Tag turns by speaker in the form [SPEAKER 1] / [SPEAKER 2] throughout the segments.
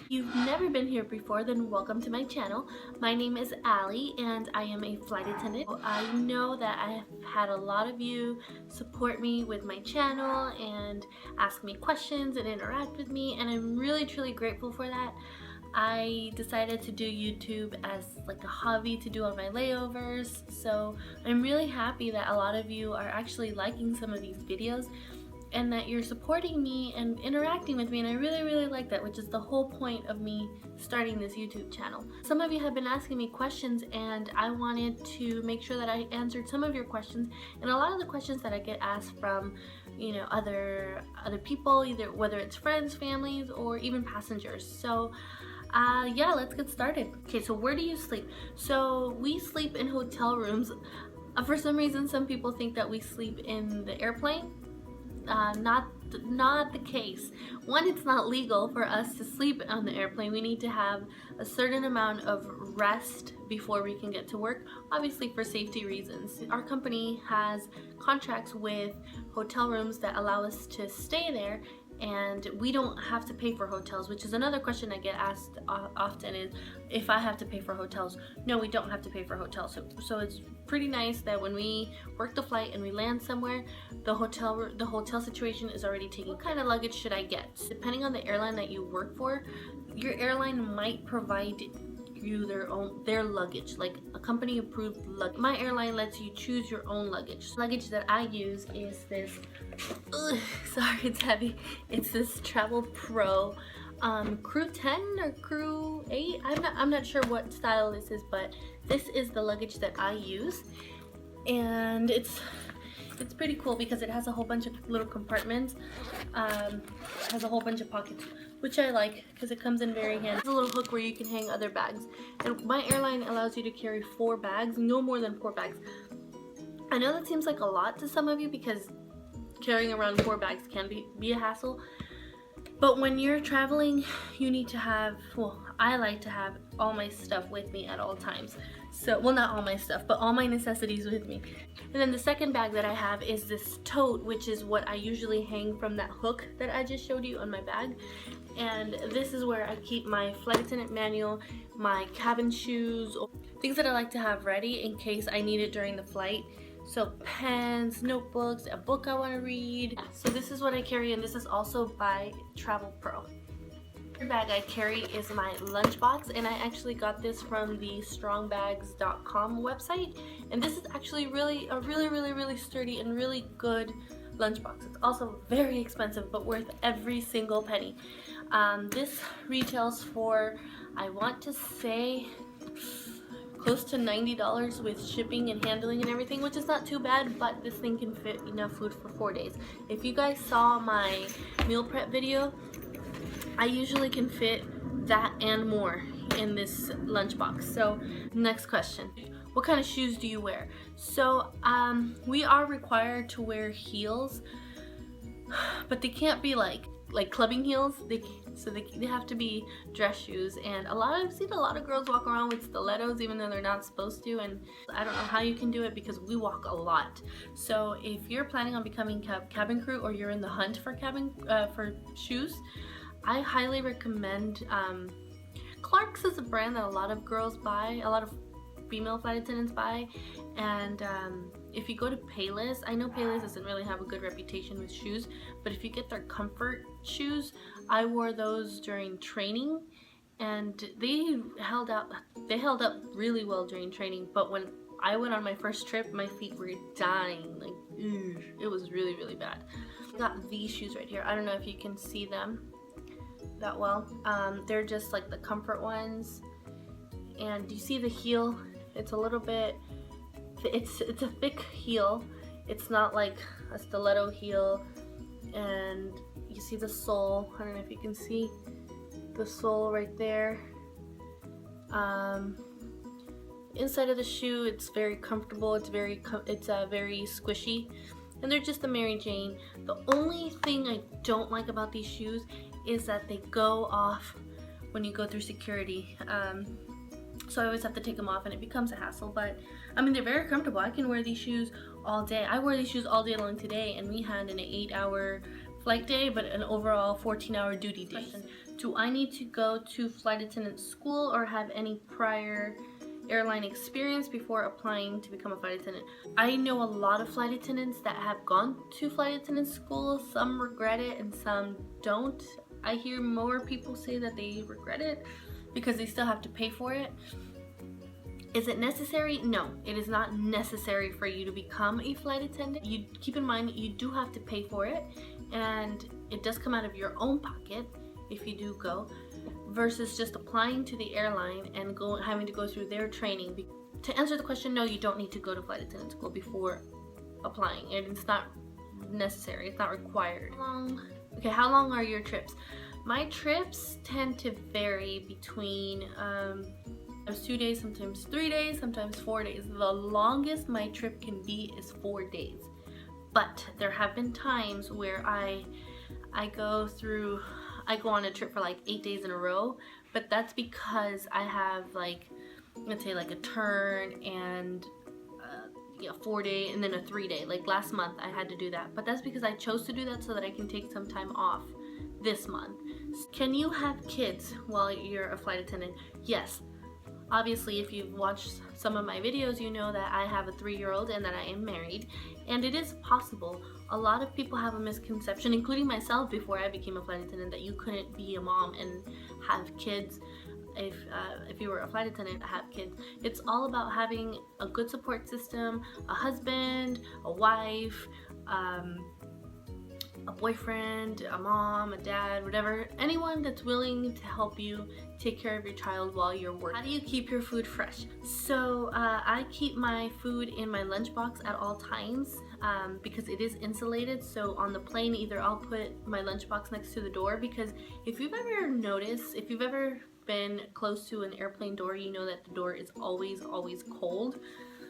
[SPEAKER 1] You've never been here before, then welcome to my channel. My name is Allie and I am a flight attendant. I know that I have had a lot of you support me with my channel and ask me questions and interact with me, and I'm really truly grateful for that. I decided to do YouTube as like a hobby to do on my layovers, so I'm really happy that a lot of you are actually liking some of these videos and that you're supporting me and interacting with me, and I really like that, which is the whole point of me starting this YouTube channel. Some of you have been asking me questions and I wanted to make sure that I answered some of your questions, and a lot of the questions that I get asked from other people, either whether it's friends, families, or even passengers. So yeah, let's get started. Okay, so where do you sleep? So we sleep in hotel rooms. For some reason, some people think that we sleep in the airplane. Not the case. One, it's not legal for us to sleep on the airplane. We need to have a certain amount of rest before we can get to work, obviously for safety reasons. Our company has contracts with hotel rooms that allow us to stay there, and we don't have to pay for hotels, which is another question I get asked often, is if I have to pay for hotels. No, we don't have to pay for hotels. So it's pretty nice that when we work the flight and we land somewhere, the hotel situation is already taken. What kind of luggage should I get? Depending on the airline that you work for, your airline might provide you their luggage, like a company approved luggage. My airline lets you choose your own luggage. Luggage that I use is this, sorry it's heavy, it's this Travel Pro Crew 10 or Crew 8. I'm not sure what style this is, but this is the luggage that I use, and it's pretty cool because it has a whole bunch of little compartments, has a whole bunch of pockets, which I like because it comes in very handy. There's a little hook where you can hang other bags, and my airline allows you to carry 4 bags, no more than 4 bags. I know that seems like a lot to some of you because carrying around 4 bags can be a hassle, but when you're traveling, you need to have, well, I like to have all my stuff with me at all times. So, well, not all my stuff, but all my necessities with me. And then the second bag that I have is this tote, which is what I usually hang from that hook that I just showed you on my bag. And this is where I keep my flight attendant manual, my cabin shoes, things that I like to have ready in case I need it during the flight. So pens, notebooks, a book I want to read. So this is what I carry, and this is also by Travel Pro. The bag I carry is my lunchbox, and I actually got this from the strongbags.com website, and this is actually a really sturdy and really good lunchbox. It's also very expensive but worth every single penny. This retails for, I want to say, close to $90 with shipping and handling and everything, which is not too bad, but this thing can fit enough food for 4 days. If you guys saw my meal prep video, I usually can fit that and more in this lunchbox. So next question, what kind of shoes do you wear? So we are required to wear heels, but they can't be like clubbing heels. They have to be dress shoes, and I've seen a lot of girls walk around with stilettos even though they're not supposed to, and I don't know how you can do it because we walk a lot. So if you're planning on becoming cabin crew, or you're in the hunt for for shoes, I highly recommend Clark's is a brand that a lot of girls buy, a lot of female flight attendants buy, and if you go to Payless, I know Payless doesn't really have a good reputation with shoes, but if you get their comfort shoes, I wore those during training, and they held up really well during training, but when I went on my first trip, my feet were dying, like, it was really bad. I got these shoes right here. I don't know if you can see them that well. They're just like the comfort ones, and you see the heel, it's a little bit, it's a thick heel, it's not like a stiletto heel, and you see the sole. I don't know if you can see the sole right there. Inside of the shoe, it's very comfortable, it's very squishy, and they're just a Mary Jane. The only thing I don't like about these shoes is that they go off when you go through security. So I always have to take them off, and it becomes a hassle, but I mean, they're very comfortable. I can wear these shoes all day. I wore these shoes all day long today, and we had an 8-hour flight day, but an overall 14-hour duty day. Do I need to go to flight attendant school or have any prior airline experience before applying to become a flight attendant? I know a lot of flight attendants that have gone to flight attendant school. Some regret it and some don't. I hear more people say that they regret it because they still have to pay for it. Is it necessary? No, it is not necessary for you to become a flight attendant. You keep in mind you do have to pay for it, and it does come out of your own pocket if you do go, versus just applying to the airline and having to go through their training. To answer the question, no, you don't need to go to flight attendant school before applying, and it's not necessary, it's not required. How long are your trips? My trips tend to vary between sometimes 2 days, sometimes 3 days, sometimes 4 days. The longest my trip can be is 4 days. But there have been times where I go on a trip for like 8 days in a row, but that's because I have like, let's say like a turn and 4 day and then a 3 day. Like last month I had to do that, but that's because I chose to do that so that I can take some time off this month. Can you have kids while you're a flight attendant? Yes. Obviously, if you've watched some of my videos, you know that I have a 3-year-old and that I am married, and it is possible. A lot of people have a misconception, including myself before I became a flight attendant, that you couldn't be a mom and have kids if you were a flight attendant, have kids. It's all about having a good support system, a husband, a wife, a boyfriend, a mom, a dad, whatever, anyone that's willing to help you take care of your child while you're working. How do you keep your food fresh? So I keep my food in my lunchbox at all times because it is insulated. So on the plane, either I'll put my lunchbox next to the door, because if you've ever noticed, if you've ever been close to an airplane door, you know that the door is always cold.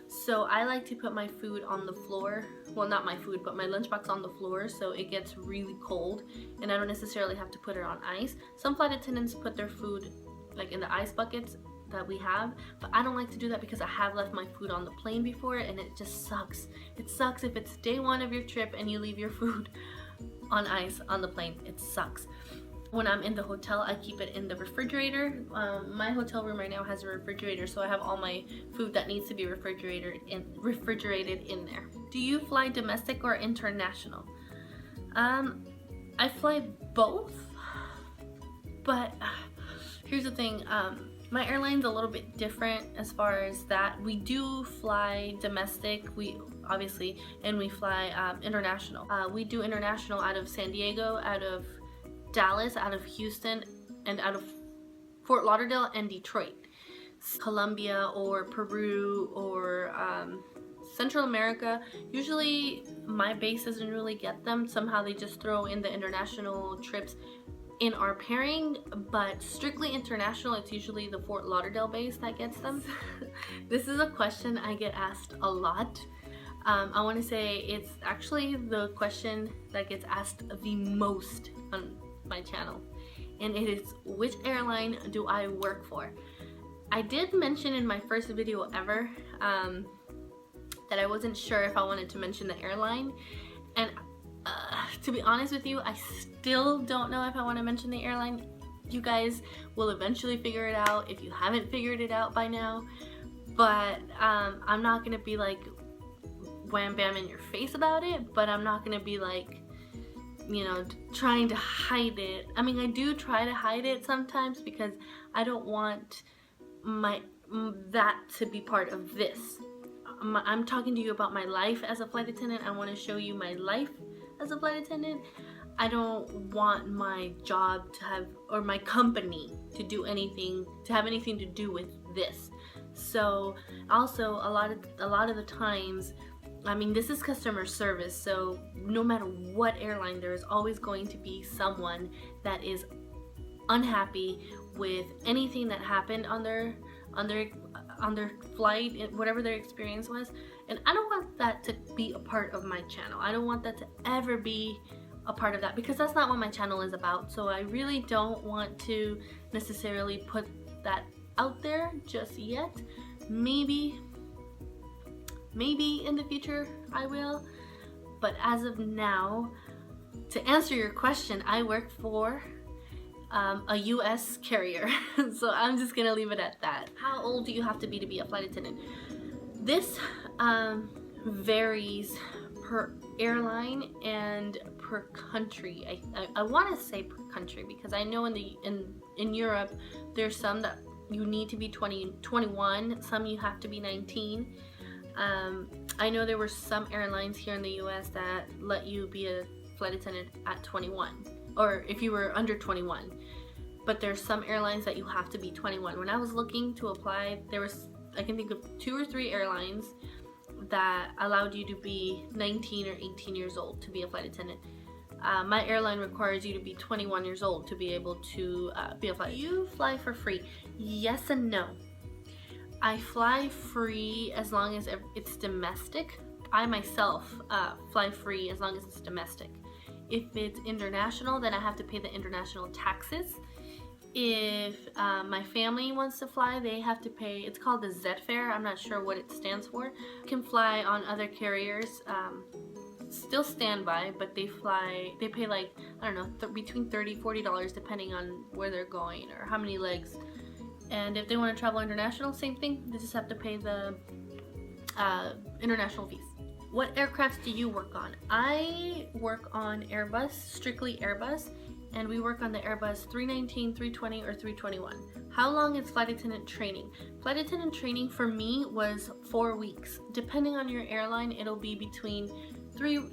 [SPEAKER 1] So I like to put my food on the floor. Well, not my food, but my lunchbox on the floor, so it gets really cold and I don't necessarily have to put it on ice. Some flight attendants put their food like in the ice buckets that we have, but I don't like to do that because I have left my food on the plane before and it just sucks. It sucks if it's day 1 of your trip and you leave your food on ice on the plane. It sucks. When I'm in the hotel, I keep it in the refrigerator. My hotel room right now has a refrigerator, so I have all my food that needs to be refrigerated in there. Do you fly domestic or international? I fly both, but here's the thing. My airline's a little bit different as far as that. We do fly domestic, obviously, and we fly international. We do international out of San Diego, out of Dallas, out of Houston, and out of Fort Lauderdale and Detroit. Colombia or Peru or Central America, usually my base doesn't really get them. Somehow they just throw in the international trips in our pairing, but strictly international, it's usually the Fort Lauderdale base that gets them. This is a question I get asked a lot. I want to say it's actually the question that gets asked the most on my channel, and it is, which airline do I work for? I did mention in my first video ever that I wasn't sure if I wanted to mention the airline, and to be honest with you, I still don't know if I want to mention the airline. You guys will eventually figure it out if you haven't figured it out by now, but I'm not gonna be like wham bam in your face about it, but I'm not gonna be like, you know, trying to hide it. I mean, I do try to hide it sometimes because I don't want that to be part of this. I'm talking to you about my life as a flight attendant. I want to show you my life as a flight attendant. I don't want my job to have, or my company to do anything, to have anything to do with this. So also a lot of the times, I mean, this is customer service, so no matter what airline, there is always going to be someone that is unhappy with anything that happened on their flight, whatever their experience was, and I don't want that to be a part of my channel. I don't want that to ever be a part of that, because that's not what my channel is about. So I really don't want to necessarily put that out there just yet. Maybe in the future I will, but as of now, to answer your question, I work for a US carrier. So I'm just gonna leave it at that. How old do you have to be a flight attendant? This varies per airline and per country. I want to say per country, because I know in Europe there's some that you need to be 21, some you have to be 19. I know there were some airlines here in the US that let you be a flight attendant at 21, or if you were under 21. But there's some airlines that you have to be 21. When I was looking to apply, I can think of 2 or 3 airlines that allowed you to be 19 or 18 years old to be a flight attendant. My airline requires you to be 21 years old to be able to be a flight attendant. You fly for free? Yes and no. I fly free as long as it's domestic. I myself fly free as long as it's domestic. If it's international, then I have to pay the international taxes. If my family wants to fly, they have to pay, it's called the Z fare, I'm not sure what it stands for. You can fly on other carriers, still standby, but they pay like, I don't know, between $30, $40 depending on where they're going or how many legs. And if they want to travel international, same thing, they just have to pay the international fees. What aircrafts do you work on? I work on Airbus, strictly Airbus, and we work on the Airbus 319, 320, or 321. How long is flight attendant training? Flight attendant training for me was 4 weeks. Depending on your airline, it'll be between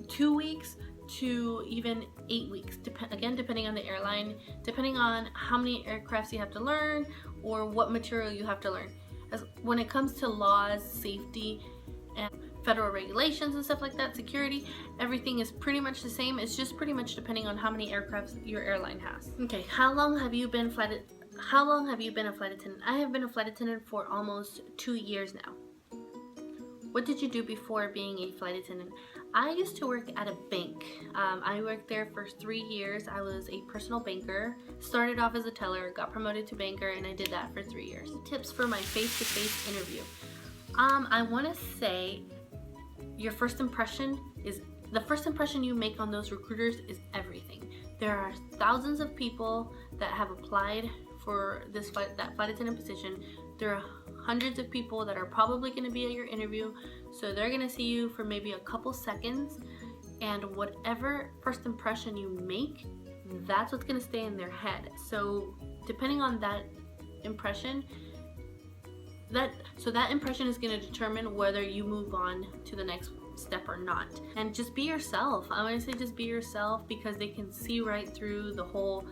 [SPEAKER 1] 2 weeks to even 8 weeks. Again, depending on the airline, depending on how many aircrafts you have to learn or what material you have to learn. When it comes to laws, safety, and federal regulations and stuff like that, security, everything is pretty much the same. It's just pretty much depending on how many aircrafts your airline has. Okay, how long have you been a flight attendant? I have been a flight attendant for almost 2 years now. What did you do before being a flight attendant? I used to work at a bank. I worked there for 3 years. I was a personal banker. Started off as a teller, got promoted to banker, and I did that for 3 years. Tips for my face-to-face interview. I want to say your first impression the first impression you make on those recruiters is everything. There are thousands of people that have applied for that flight attendant position. There are hundreds of people that are probably going to be at your interview, so they're going to see you for maybe a couple seconds, and whatever first impression you make, that's what's going to stay in their head. So depending on that impression, that impression is going to determine whether you move on to the next step or not. And just be yourself. I want to say just be yourself, because they can see right through the whole,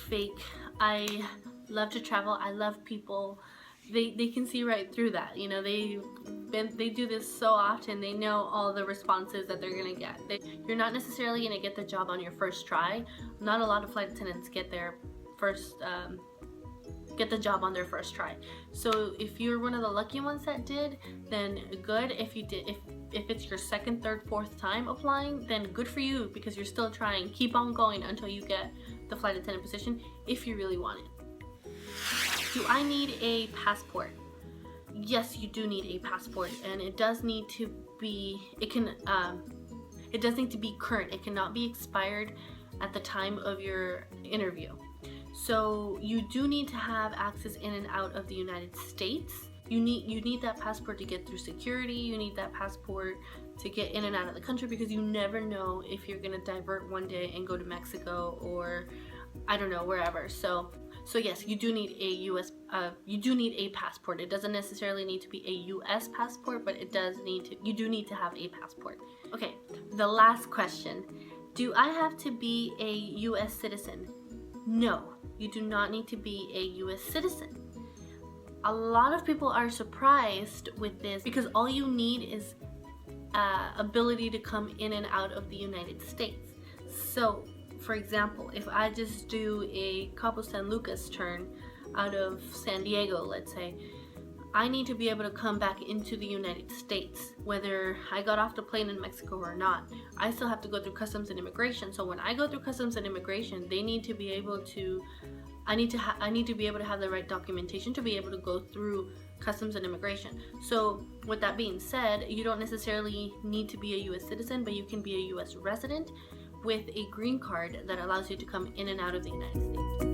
[SPEAKER 1] fake. I love to travel. I love people. They can see right through that. They do this so often. They know all the responses that they're gonna get. You're not necessarily gonna get the job on your first try. Not a lot of flight attendants get the job on their first try. So if you're one of the lucky ones that did, then good. If it's your second, third, fourth time applying, then good for you, because you're still trying. Keep on going until you get the flight attendant position if you really want it. Do I need a passport? Yes, you do need a passport, and it does need to be it does need to be current. It cannot be expired at the time of your interview. So you do need to have access in and out of the United States. You need that passport to get through security. You need that passport to get in and out of the country, because you never know if you're gonna divert one day and go to Mexico or I don't know, wherever. So yes, you do need a passport. It doesn't necessarily need to be a US passport, but you do need to have a passport. Okay, the last question. Do I have to be a US citizen? No, you do not need to be a US citizen. A lot of people are surprised with this, because all you need is ability to come in and out of the United States. So, for example, if I just do a Cabo San Lucas turn out of San Diego, let's say, I need to be able to come back into the United States, whether I got off the plane in Mexico or not. I still have to go through customs and immigration. So when I go through customs and immigration, they need to be able to, I need to be able to have the right documentation to be able to go through customs and immigration. So with that being said, you don't necessarily need to be a US citizen, but you can be a US resident, with a green card that allows you to come in and out of the United States.